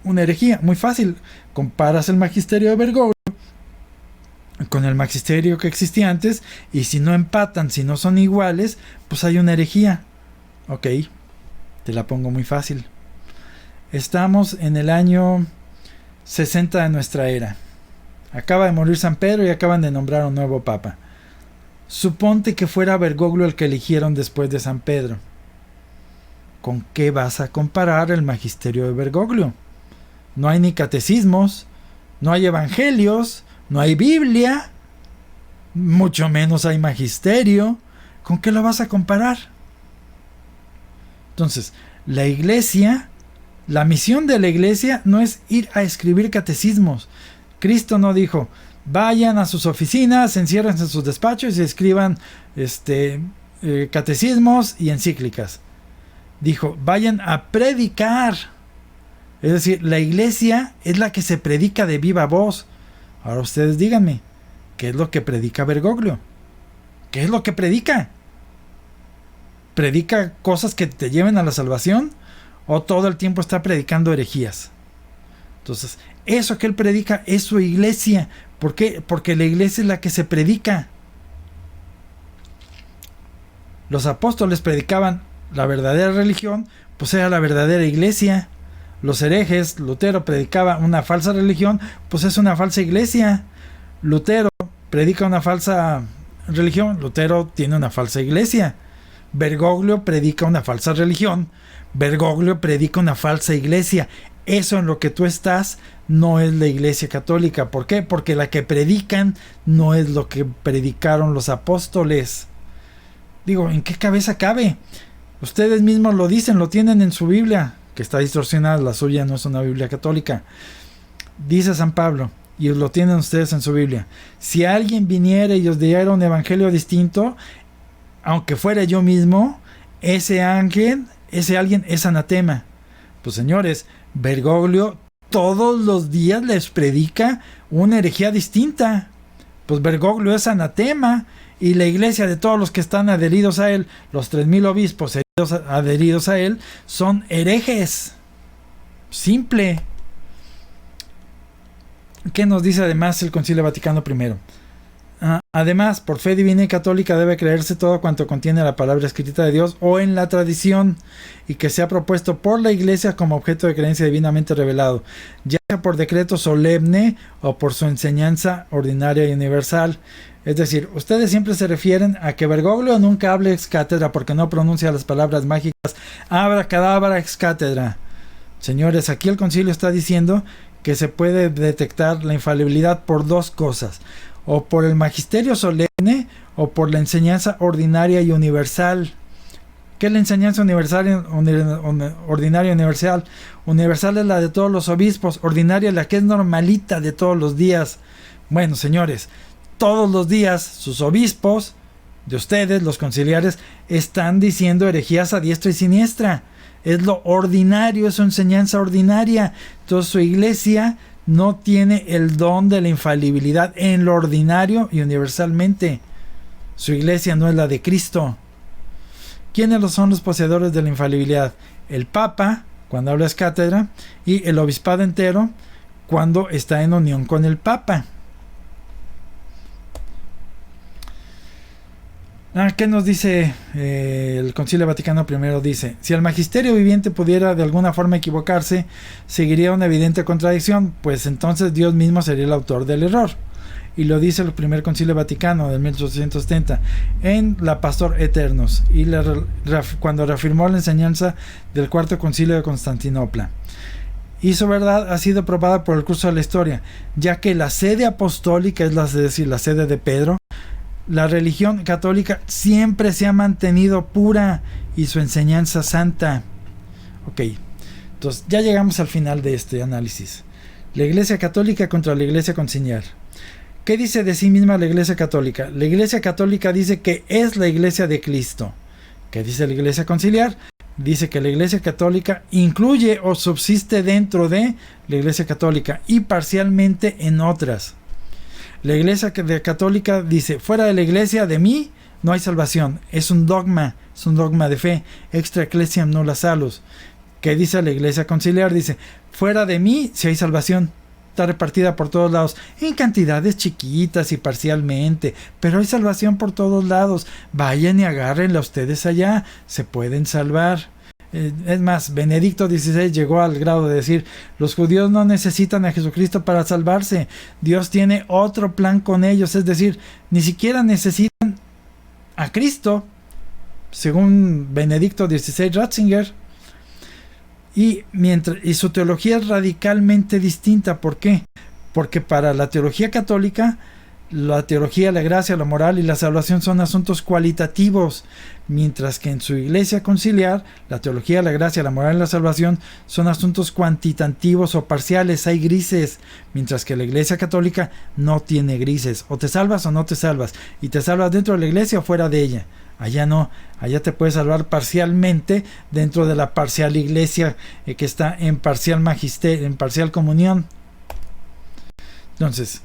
[SPEAKER 1] una herejía. Muy fácil. Comparas el magisterio de Bergoglio con el magisterio que existía antes, y si no empatan, si no son iguales, pues hay una herejía. Ok, te la pongo muy fácil. Estamos en el año 60 de nuestra era. Acaba de morir San Pedro y acaban de nombrar un nuevo papa. Suponte que fuera Bergoglio el que eligieron después de San Pedro. ¿Con qué vas a comparar el magisterio de Bergoglio? No hay ni catecismos, no hay evangelios, no hay Biblia, mucho menos hay magisterio. ¿Con qué lo vas a comparar? Entonces, la iglesia, la misión de la iglesia no es ir a escribir catecismos. Cristo no dijo, vayan a sus oficinas, enciérrense en sus despachos y escriban catecismos y encíclicas. Dijo, vayan a predicar. Es decir, la iglesia es la que se predica de viva voz. Ahora ustedes díganme, ¿qué es lo que predica Bergoglio? ¿Qué es lo que predica? ¿Predica cosas que te lleven a la salvación? ¿O todo el tiempo está predicando herejías? Entonces, eso que él predica es su iglesia. ¿Por qué? Porque la iglesia es la que se predica. Los apóstoles predicaban la verdadera religión, pues era la verdadera iglesia. Los herejes, Lutero predicaba una falsa religión, pues es una falsa iglesia. Lutero predica una falsa religión, Lutero tiene una falsa iglesia. Bergoglio predica una falsa religión, Bergoglio predica una falsa iglesia. Eso en lo que tú estás no es la iglesia católica. ¿Por qué? Porque la que predican no es lo que predicaron los apóstoles. Digo, ¿en qué cabeza cabe? Ustedes mismos lo dicen, lo tienen en su Biblia, que está distorsionada, la suya no es una Biblia católica. Dice San Pablo, y lo tienen ustedes en su Biblia, si alguien viniera y os diera un evangelio distinto, aunque fuera yo mismo, ese alguien es anatema. Pues señores, Bergoglio todos los días les predica una herejía distinta. Pues Bergoglio es anatema, y la iglesia de todos los que están adheridos a él, los 3000 obispos adheridos a él, son herejes. Simple. ¿Qué nos dice además el Concilio Vaticano I? Además, por fe divina y católica debe creerse todo cuanto contiene la palabra escrita de Dios o en la tradición, y que sea propuesto por la Iglesia como objeto de creencia divinamente revelado, ya sea por decreto solemne o por su enseñanza ordinaria y universal. Es decir, ustedes siempre se refieren a que Bergoglio nunca habla ex cátedra porque no pronuncia las palabras mágicas abracadabra ex cátedra. Señores, aquí el concilio está diciendo que se puede detectar la infalibilidad por dos cosas: o por el magisterio solemne o por la enseñanza ordinaria y universal. ¿Qué es la enseñanza universal, ordinaria y universal? Universal es la de todos los obispos, ordinaria es la que es normalita de todos los días. Bueno, señores, todos los días sus obispos de ustedes, los conciliares, están diciendo herejías a diestra y siniestra. Es lo ordinario, es su enseñanza ordinaria. Entonces su iglesia no tiene el don de la infalibilidad en lo ordinario y universalmente. Su iglesia no es la de Cristo. ¿Quiénes son los poseedores de la infalibilidad? El Papa, cuando habla es cátedra, y el obispado entero, cuando está en unión con el Papa. ¿Qué nos dice el Concilio Vaticano I? Dice, si el magisterio viviente pudiera de alguna forma equivocarse, seguiría una evidente contradicción, pues entonces Dios mismo sería el autor del error. Y lo dice el primer Concilio Vaticano de 1870 en la Pastor Eternus, y cuando reafirmó la enseñanza del Cuarto Concilio de Constantinopla. Y su verdad ha sido probada por el curso de la historia, ya que la sede apostólica, es decir, la sede de Pedro, la religión católica siempre se ha mantenido pura y su enseñanza santa. Ok, entonces ya llegamos al final de este análisis. La Iglesia Católica contra la Iglesia Conciliar. ¿Qué dice de sí misma la Iglesia Católica? La Iglesia Católica dice que es la Iglesia de Cristo. ¿Qué dice la Iglesia Conciliar? Dice que la Iglesia Católica incluye o subsiste dentro de la Iglesia Católica y parcialmente en otras. La Iglesia Católica dice, fuera de la Iglesia de mí no hay salvación. Es un dogma de fe. Extra ecclesiam nulla salus. ¿Qué dice la Iglesia Conciliar? Dice, fuera de mí si hay salvación. Está repartida por todos lados, en cantidades chiquitas y parcialmente, pero hay salvación por todos lados. Vayan y agárrenla ustedes allá, se pueden salvar. Es más, Benedicto XVI llegó al grado de decir, los judíos no necesitan a Jesucristo para salvarse, Dios tiene otro plan con ellos, es decir, ni siquiera necesitan a Cristo, según Benedicto XVI Ratzinger. Y su teología es radicalmente distinta. ¿Por qué? Porque para la teología católica, la teología, la gracia, la moral y la salvación son asuntos cualitativos, mientras que en su Iglesia Conciliar, la teología, la gracia, la moral y la salvación son asuntos cuantitativos o parciales, hay grises, mientras que la Iglesia Católica no tiene grises, o te salvas o no te salvas, y te salvas dentro de la Iglesia o fuera de ella. Allá no, allá te puedes salvar parcialmente dentro de la parcial iglesia que está en parcial magisterio, en parcial comunión. Entonces,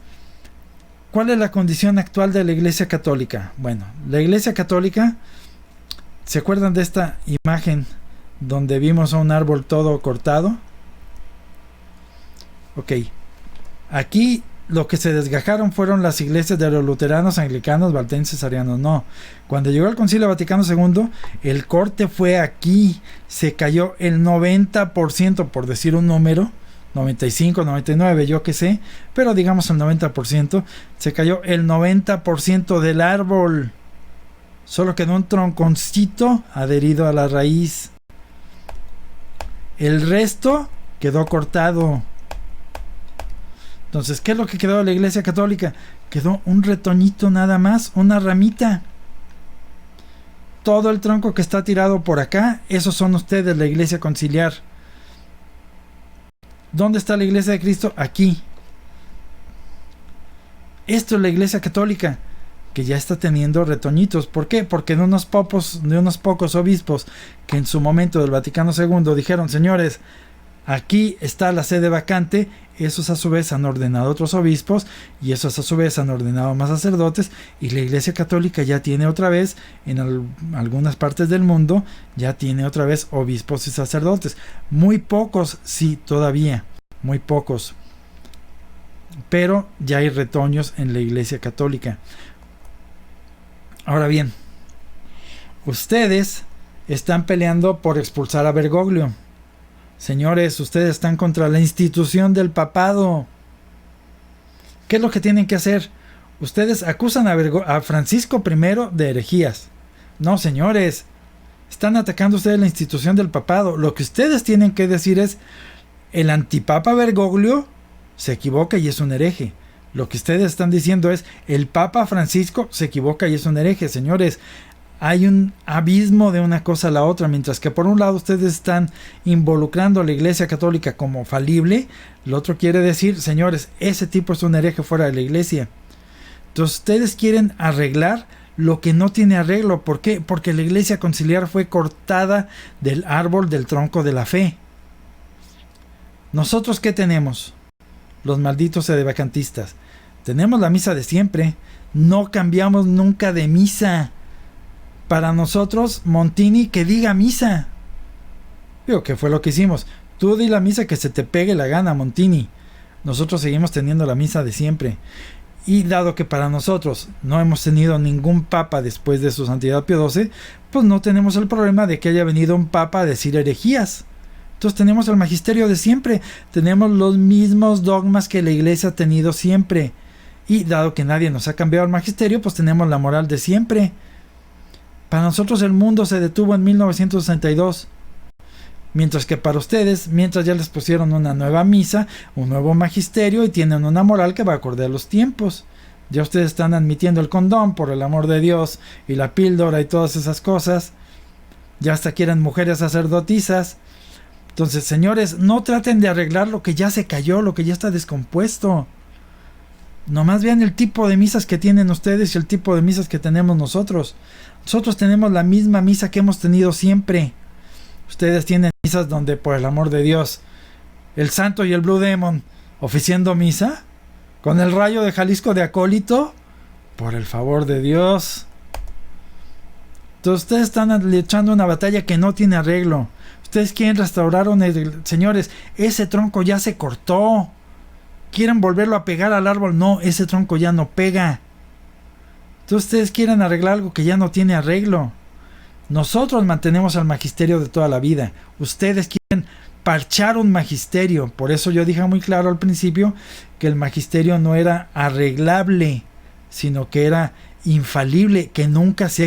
[SPEAKER 1] ¿cuál es la condición actual de la Iglesia Católica? Bueno, la Iglesia Católica, ¿se acuerdan de esta imagen donde vimos a un árbol todo cortado? Ok, aquí lo que se desgajaron fueron las iglesias de los luteranos, anglicanos, valdenses, arianos. No, cuando llegó el Concilio Vaticano II, el corte fue aquí, se cayó el 90%, por decir un número, 95, 99, yo qué sé, pero digamos el 90%, se cayó el 90% del árbol. Solo quedó un tronconcito adherido a la raíz. El resto quedó cortado. Entonces, ¿qué es lo que quedó de la Iglesia Católica? Quedó un retoñito nada más, una ramita. Todo el tronco que está tirado por acá, esos son ustedes, la Iglesia Conciliar. ¿Dónde está la Iglesia de Cristo? Aquí. Esto es la Iglesia Católica, que ya está teniendo retoñitos. ¿Por qué? Porque de unos pocos obispos que en su momento del Vaticano II dijeron, señores, aquí está la sede vacante, esos a su vez han ordenado otros obispos y esos a su vez han ordenado más sacerdotes, y la Iglesia Católica ya tiene otra vez, en algunas partes del mundo, ya tiene otra vez obispos y sacerdotes. Muy pocos, sí, todavía, muy pocos. Pero ya hay retoños en la Iglesia Católica. Ahora bien, ustedes están peleando por expulsar a Bergoglio. Señores, ustedes están contra la institución del papado. ¿Qué es lo que tienen que hacer? Ustedes acusan a Francisco I de herejías. No, señores, están atacando ustedes la institución del papado. Lo que ustedes tienen que decir es, el antipapa Bergoglio se equivoca y es un hereje. Lo que ustedes están diciendo es, el Papa Francisco se equivoca y es un hereje. Señores, hay un abismo de una cosa a la otra. Mientras que por un lado ustedes están involucrando a la Iglesia Católica como falible, lo otro quiere decir, señores, ese tipo es un hereje fuera de la Iglesia. Entonces ustedes quieren arreglar lo que no tiene arreglo. ¿Por qué? Porque la Iglesia Conciliar fue cortada del árbol del tronco de la fe. ¿Nosotros qué tenemos? Los malditos sedevacantistas. Tenemos la misa de siempre. No cambiamos nunca de misa. Para nosotros, Montini, que diga misa. Digo, ¿qué fue lo que hicimos? Tú di la misa que se te pegue la gana, Montini. Nosotros seguimos teniendo la misa de siempre. Y dado que para nosotros no hemos tenido ningún papa después de su santidad Pío XII, pues no tenemos el problema de que haya venido un papa a decir herejías. Entonces tenemos el magisterio de siempre. Tenemos los mismos dogmas que la Iglesia ha tenido siempre. Y dado que nadie nos ha cambiado el magisterio, pues tenemos la moral de siempre. Para nosotros el mundo se detuvo en 1962, mientras que para ustedes, mientras ya les pusieron una nueva misa, un nuevo magisterio y tienen una moral que va acorde a los tiempos. Ya ustedes están admitiendo el condón, por el amor de Dios, y la píldora y todas esas cosas. Ya hasta quieren mujeres sacerdotisas. Entonces, señores, no traten de arreglar lo que ya se cayó, lo que ya está descompuesto. Nomás vean el tipo de misas que tienen ustedes y el tipo de misas que tenemos nosotros. Nosotros tenemos la misma misa que hemos tenido siempre. Ustedes tienen misas donde, por el amor de Dios, el Santo y el Blue Demon oficiando misa, con el Rayo de Jalisco de acólito. Por el favor de Dios. Entonces ustedes están echando una batalla que no tiene arreglo. Ustedes quieren restaurar señores, ese tronco ya se cortó. ¿Quieren volverlo a pegar al árbol? No, ese tronco ya no pega. Entonces ustedes quieren arreglar algo que ya no tiene arreglo. Nosotros mantenemos al magisterio de toda la vida. Ustedes quieren parchar un magisterio. Por eso yo dije muy claro al principio que el magisterio no era arreglable, sino que era infalible, que nunca se ha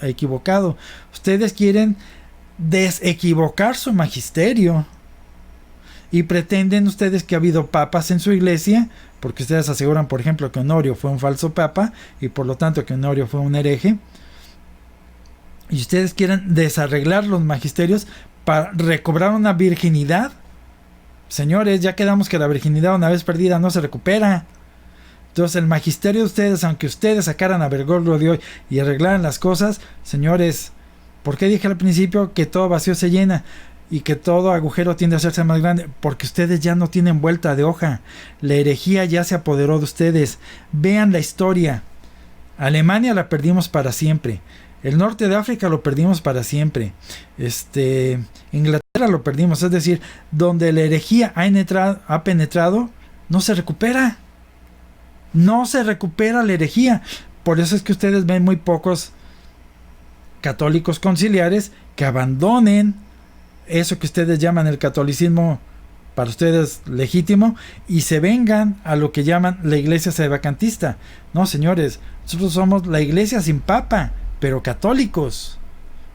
[SPEAKER 1] equivocado. Ustedes quieren desequivocar su magisterio y pretenden ustedes que ha habido papas en su iglesia, porque ustedes aseguran, por ejemplo, que Honorio fue un falso papa y por lo tanto que Honorio fue un hereje, y ustedes quieren desarreglar los magisterios para recobrar una virginidad. Señores, ya quedamos que la virginidad una vez perdida no se recupera. Entonces el magisterio de ustedes, aunque ustedes sacaran a Bergoglio de hoy y arreglaran las cosas, señores, ¿por qué dije al principio que todo vacío se llena y que todo agujero tiende a hacerse más grande? Porque ustedes ya no tienen vuelta de hoja. La herejía ya se apoderó de ustedes. Vean la historia. Alemania la perdimos para siempre. El norte de África lo perdimos para siempre. Inglaterra lo perdimos. Es decir, donde la herejía ha penetrado, no se recupera. No se recupera la herejía. Por eso es que ustedes ven muy pocos católicos conciliares que abandonen eso que ustedes llaman el catolicismo, para ustedes legítimo, y se vengan a lo que llaman la iglesia sedevacantista. No, señores, nosotros somos la iglesia sin papa, pero católicos.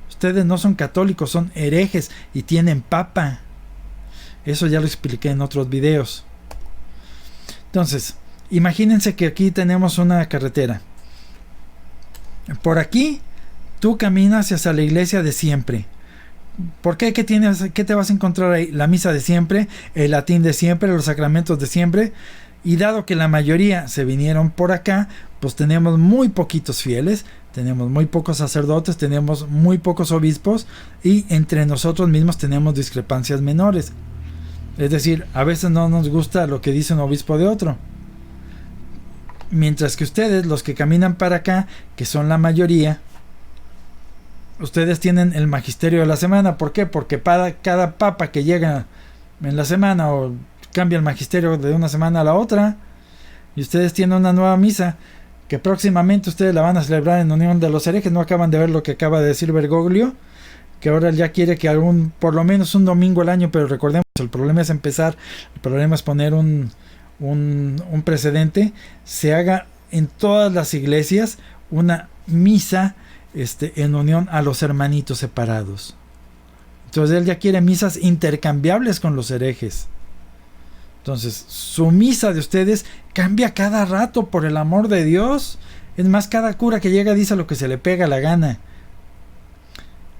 [SPEAKER 1] Ustedes no son católicos, son herejes y tienen papa. Eso ya lo expliqué en otros videos. Entonces, imagínense que aquí tenemos una carretera. Por aquí tú caminas hacia la iglesia de siempre. ¿Por qué? ¿Qué te vas a encontrar ahí? La misa de siempre, el latín de siempre, los sacramentos de siempre. Y dado que la mayoría se vinieron por acá, pues tenemos muy poquitos fieles, tenemos muy pocos sacerdotes, tenemos muy pocos obispos, y entre nosotros mismos tenemos discrepancias menores. Es decir, a veces no nos gusta lo que dice un obispo de otro. Mientras que ustedes, los que caminan para acá, que son la mayoría, ustedes tienen el magisterio de la semana. ¿Por qué? Porque cada papa que llega en la semana o cambia el magisterio de una semana a la otra, y ustedes tienen una nueva misa que próximamente ustedes la van a celebrar en unión de los herejes. No acaban de ver lo que acaba de decir Bergoglio, que ahora ya quiere que por lo menos un domingo al año, pero recordemos, el problema es empezar, el problema es poner un precedente, se haga en todas las iglesias una misa en unión a los hermanitos separados. Entonces él ya quiere misas intercambiables con los herejes. Entonces su misa de ustedes cambia cada rato, por el amor de Dios. Es más, cada cura que llega dice lo que se le pega la gana.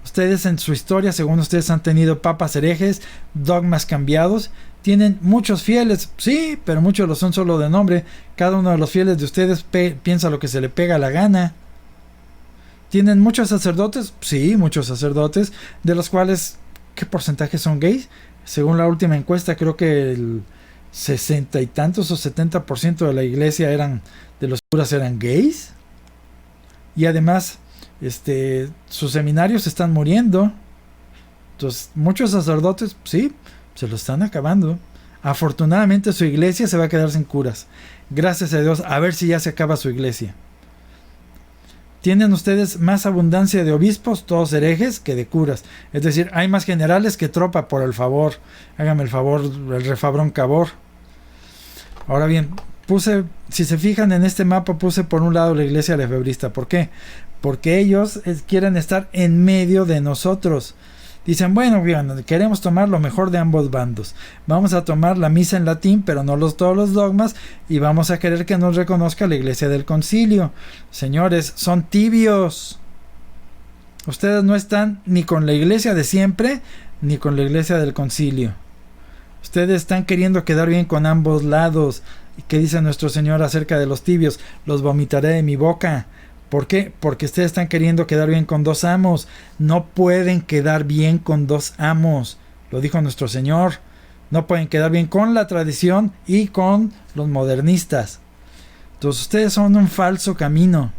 [SPEAKER 1] Ustedes en su historia, según ustedes, han tenido papas herejes, dogmas cambiados, tienen muchos fieles, sí, pero muchos lo son solo de nombre. Cada uno de los fieles de ustedes piensa lo que se le pega la gana. ¿Tienen muchos sacerdotes? Sí, muchos sacerdotes, de los cuales, ¿qué porcentaje son gays? Según la última encuesta, creo que el 60 y tantos o 70% de la iglesia de los curas eran gays. Y además, sus seminarios están muriendo. Entonces, muchos sacerdotes, sí, se lo están acabando. Afortunadamente su iglesia se va a quedar sin curas. Gracias a Dios, a ver si ya se acaba su iglesia. Tienen ustedes más abundancia de obispos, todos herejes, que de curas. Es decir, hay más generales que tropa, por el favor. Hágame el favor, el refabrón cabor. Ahora bien, si se fijan en este mapa, puse por un lado la iglesia lefebrista. ¿Por qué? Porque ellos quieren estar en medio de nosotros. Dicen, bueno, bien, queremos tomar lo mejor de ambos bandos. Vamos a tomar la misa en latín, pero no todos los dogmas, y vamos a querer que nos reconozca la iglesia del concilio. Señores, son tibios. Ustedes no están ni con la iglesia de siempre, ni con la iglesia del concilio. Ustedes están queriendo quedar bien con ambos lados. ¿Y qué dice nuestro Señor acerca de los tibios? Los vomitaré de mi boca. ¿Por qué? Porque ustedes están queriendo quedar bien con dos amos. No pueden quedar bien con dos amos. Lo dijo nuestro Señor. No pueden quedar bien con la tradición y con los modernistas. Entonces ustedes son un falso camino.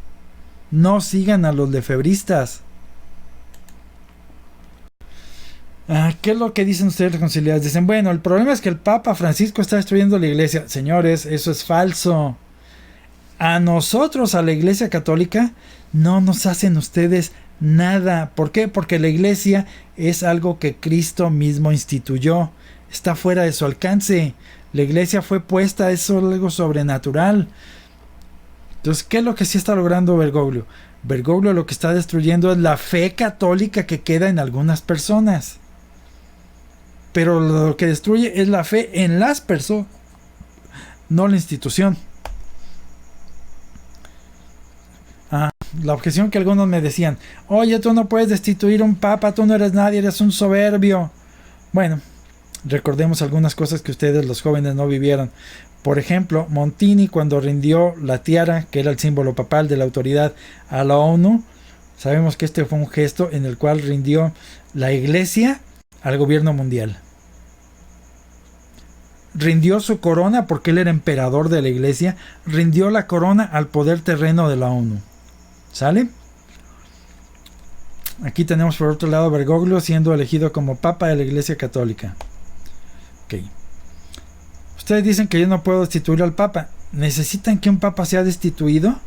[SPEAKER 1] No sigan a los lefebristas. ¿Qué es lo que dicen ustedes los conciliares? Dicen, bueno, el problema es que el Papa Francisco está destruyendo la iglesia. Señores, eso es falso. A nosotros, a la Iglesia Católica, no nos hacen ustedes nada. ¿Por qué? Porque la iglesia es algo que Cristo mismo instituyó. Está fuera de su alcance. La iglesia fue puesta, es algo sobrenatural. Entonces, ¿qué es lo que sí está logrando Bergoglio? Bergoglio lo que está destruyendo es la fe católica que queda en algunas personas. Pero lo que destruye es la fe en las personas, no la institución. La objeción que algunos me decían, oye, tú no puedes destituir un papa, tú no eres nadie, eres un soberbio. Bueno, recordemos algunas cosas que ustedes los jóvenes no vivieron. Por ejemplo, Montini, cuando rindió la tiara, que era el símbolo papal de la autoridad, a la ONU, sabemos que este fue un gesto en el cual rindió la iglesia al gobierno mundial. Rindió su corona porque él era emperador de la iglesia, rindió la corona al poder terreno de la ONU. ¿Sale? Aquí tenemos por otro lado Bergoglio siendo elegido como papa de la iglesia católica. Ok. Ustedes dicen que yo no puedo destituir al papa. ¿Necesitan que un papa sea destituido?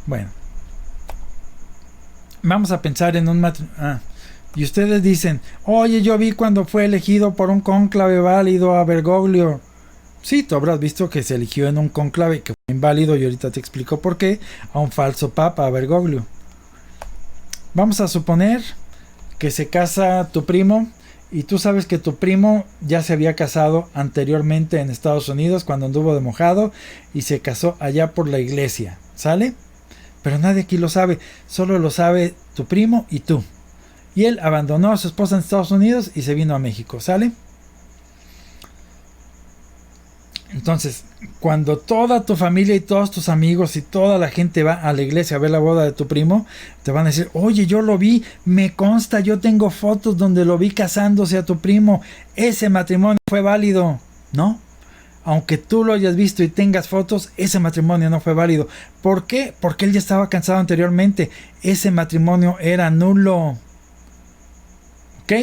[SPEAKER 1] Bueno. Vamos a pensar en un matrimonio. Y ustedes dicen, oye, yo vi cuando fue elegido por un cónclave válido a Bergoglio. Sí, tú habrás visto que se eligió en un cónclave que fue inválido, y ahorita te explico por qué, a un falso papa, a Bergoglio. Vamos a suponer que se casa tu primo, y tú sabes que tu primo ya se había casado anteriormente en Estados Unidos cuando anduvo de mojado, y se casó allá por la iglesia, ¿sale? Pero nadie aquí lo sabe, solo lo sabe tu primo y tú. Y él abandonó a su esposa en Estados Unidos y se vino a México, ¿sale? Entonces, cuando toda tu familia y todos tus amigos y toda la gente va a la iglesia a ver la boda de tu primo, te van a decir, oye, yo lo vi, me consta, yo tengo fotos donde lo vi casándose a tu primo, ese matrimonio fue válido, ¿no? Aunque tú lo hayas visto y tengas fotos, ese matrimonio no fue válido. ¿Por qué? Porque él ya estaba casado anteriormente, ese matrimonio era nulo. ¿Ok?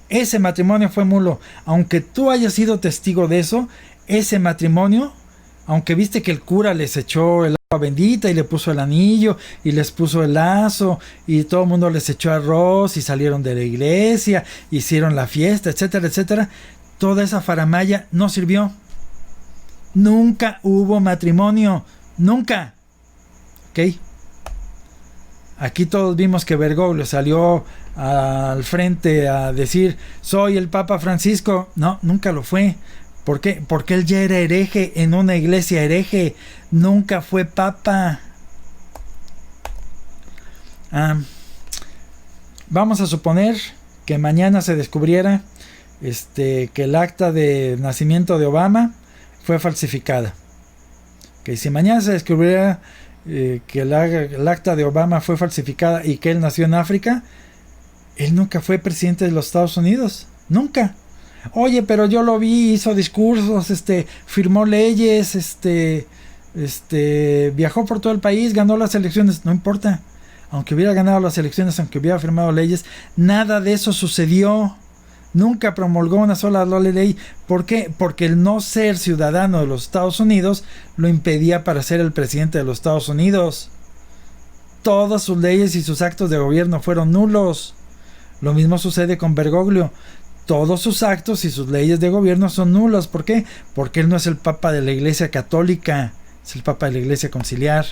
[SPEAKER 1] Ese matrimonio fue nulo. Aunque tú hayas sido testigo de eso, ese matrimonio, aunque viste que el cura les echó el agua bendita y le puso el anillo y les puso el lazo y todo el mundo les echó arroz y salieron de la iglesia, hicieron la fiesta, etcétera, etcétera, toda esa faramalla no sirvió. Nunca hubo matrimonio. Nunca. ¿Ok? Aquí todos vimos que Bergoglio salió al frente a decir, soy el Papa Francisco. No, nunca lo fue. ¿Por qué? Porque él ya era hereje en una iglesia hereje. Nunca fue papa. Vamos a suponer que mañana se descubriera que el acta de nacimiento de Obama fue falsificada. Que si mañana se descubriera que el acta de Obama fue falsificada y que él nació en África, él nunca fue presidente de los Estados Unidos. Nunca. Oye, pero yo lo vi, hizo discursos, firmó leyes, viajó por todo el país, ganó las elecciones, no importa. Aunque hubiera ganado las elecciones, aunque hubiera firmado leyes, nada de eso sucedió. Nunca promulgó una sola ley. ¿Por qué? Porque el no ser ciudadano de los Estados Unidos lo impedía para ser el presidente de los Estados Unidos. Todas sus leyes y sus actos de gobierno fueron nulos. Lo mismo sucede con Bergoglio. Todos sus actos y sus leyes de gobierno son nulos. ¿Por qué? Porque él no es el papa de la iglesia católica, es el papa de la iglesia conciliar.